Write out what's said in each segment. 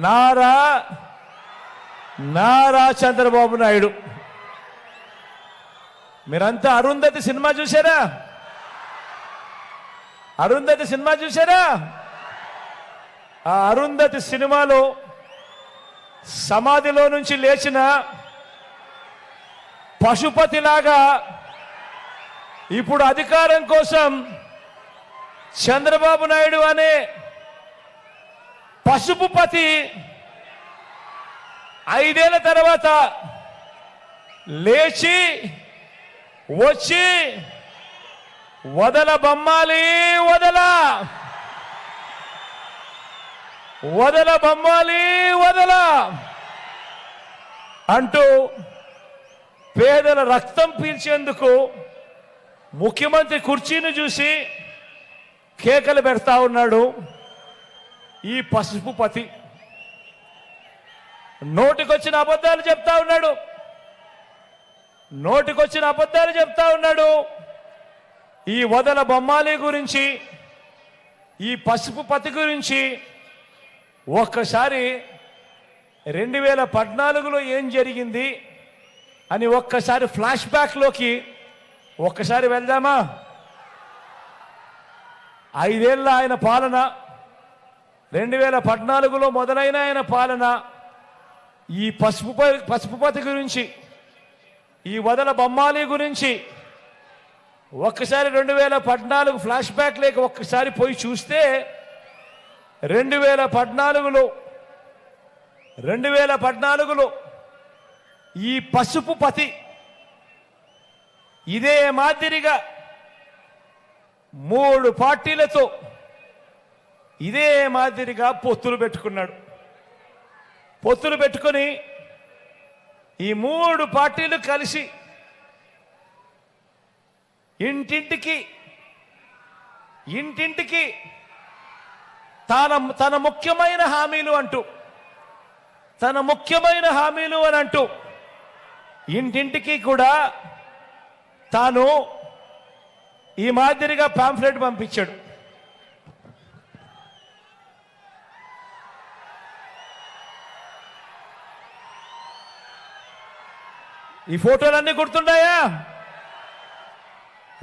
నారా నారా చంద్రబాబు నాయుడు. మీరంతా అరుంధతి సినిమా చూసారా? అరుంధతి సినిమా చూసారా? ఆ అరుంధతి సినిమాలో సమాధిలో నుంచి లేచిన పశుపతిలాగా ఇప్పుడు అధికారం కోసం చంద్రబాబు నాయుడు అనే పశుపతి 5 ఏళ్ల తర్వాత లేచి వచ్చి వదల బొమ్మాలి వదల వదల బొమ్మాలి వదల అంటూ పేదల రక్తం పీల్చేందుకు ముఖ్యమంత్రి కుర్చీని చూసి కేకలు పెడతా ఉన్నాడు ఈ పశుపతి. నోటికొచ్చిన అబద్ధాలు చెప్తా ఉన్నాడు, నోటికొచ్చిన అబద్ధాలు చెప్తా ఉన్నాడు. ఈ వదల బొమ్మాలి గురించి, ఈ పశుపతి గురించి ఒక్కసారి 2014లో ఏం జరిగింది అని ఒక్కసారి ఫ్లాష్ బ్యాక్లోకి ఒక్కసారి వెళ్దామా? 5 ఏళ్ళ ఆయన పాలన, 2014లో మొదలైన ఆయన పాలన, ఈ పశుపతి గురించి, ఈ వదల బొమ్మాలి గురించి ఒక్కసారి 2014 ఫ్లాష్ బ్యాక్ లేక ఒక్కసారి పోయి చూస్తే 2014లో ఈ పశుపతి ఇదే మాదిరిగా 3 పార్టీలతో ఇదే మాదిరిగా పొత్తులు పెట్టుకున్నాడు. పొత్తులు పెట్టుకొని ఈ 3 పార్టీలు కలిసి ఇంటింటికి తన ముఖ్యమైన హామీలు అంటూ అని అంటూ ఇంటింటికి కూడా తాను ఈ మాదిరిగా పాంఫ్లెట్ పంపించాడు. ఈ ఫోటోలన్నీ గుర్తున్నాయా?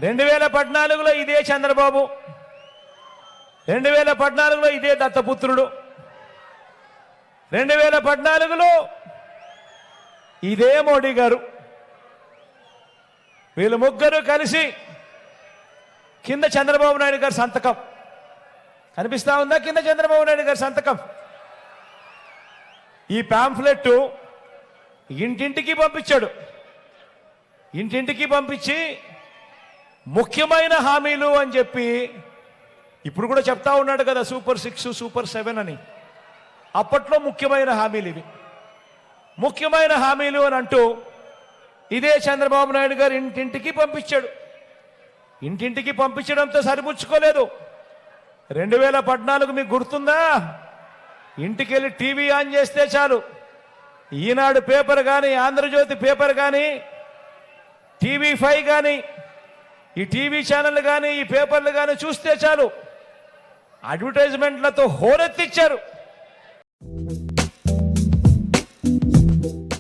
2014లో ఇదే చంద్రబాబు, 2014లో ఇదే దత్తపుత్రుడు, 2014లో ఇదే మోడీ గారు. వీళ్ళు ముగ్గురు కలిసి కింద చంద్రబాబు నాయుడు గారి సంతకం కనిపిస్తా ఉందా? కింద చంద్రబాబు నాయుడు గారి సంతకం. ఈ పాంఫ్లెట్ ఇంటింటికి పంపించాడు. ఇంటింటికి పంపించి ముఖ్యమైన హామీలు అని చెప్పి ఇప్పుడు కూడా చెప్తా ఉన్నాడు కదా, సూపర్ 6 సూపర్ 7 అని. అప్పట్లో ముఖ్యమైన హామీలు ఇవి, ముఖ్యమైన హామీలు అని అంటూ ఇదే చంద్రబాబు నాయుడు గారు ఇంటింటికి పంపించాడు. ఇంటింటికి పంపించడంతో సరిపుచ్చుకోలేదు. 2014 మీకు గుర్తుందా? ఇంటికి వెళ్ళి టీవీ ఆన్ చేస్తే చాలు, ఈనాడు పేపర్ కానీ, ఆంధ్రజ్యోతి పేపర్ కానీ, TV5 కానీ, ఈ టీవీ ఛానల్ కానీ, ఈ పేపర్లు కానీ చూస్తే చాలు అడ్వర్టైజ్మెంట్లతో హోరెత్తిచ్చారు.